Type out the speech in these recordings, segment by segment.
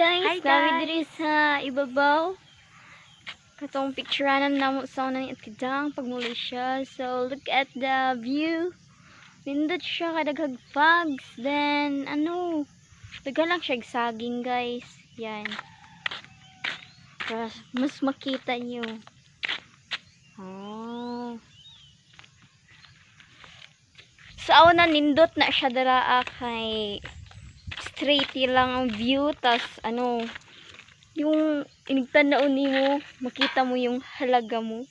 guys, Hi, kami guys. diri sa ibabaw. Katong pictureanan namo sa unang at kadang pagmuli siya. So look at the view. Nindot siya kadaghag fogs. Then daga lang siya saging guys. Yan. Para mas makita nyo. Oh. Sa una nindot na siya dara kay straight lang ang view, tas yung inigtanaw nimo, makita mo yung halaga mo.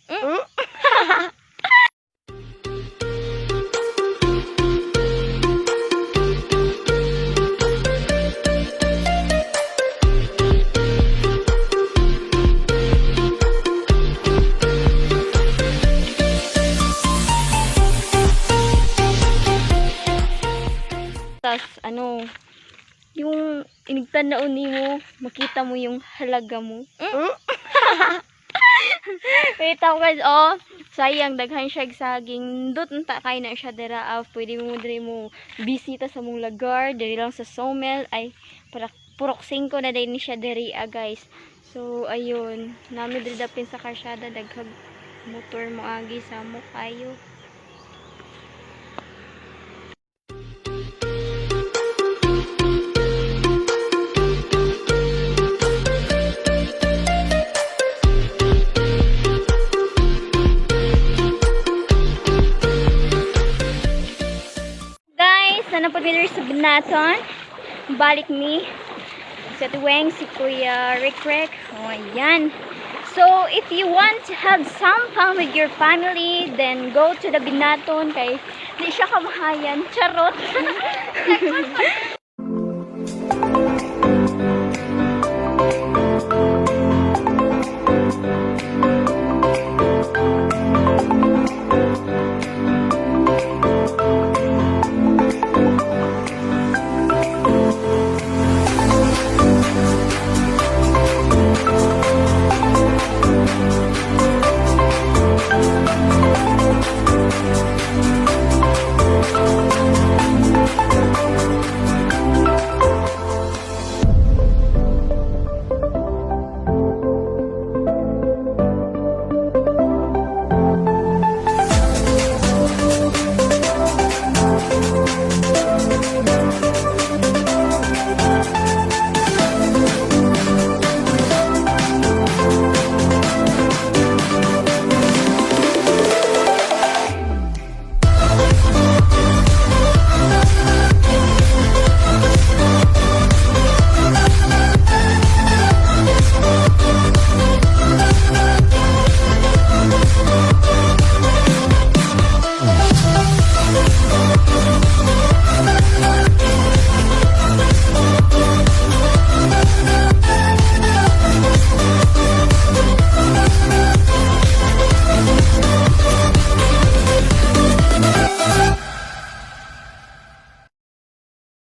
Tas yung inigtanaw nimo, makita mo yung halaga mo. Wait ako guys, sayang daghan siya saging. Dot unta kay na siya dira. Pwede mo diri mo bisita sa mong lugar, diri lang sa sawmill ay para purok 5 na din siya diri guys. So ayun, nami diri dapin sa karsada daghag motor mo agi sa mo kayo. Sana po dito sa Binaton. Balik mi sa tuwing si Kuya Rick. Ayan. So, if you want to have some fun with your family, then go to the Binaton kay di siya kamahayan. Charot.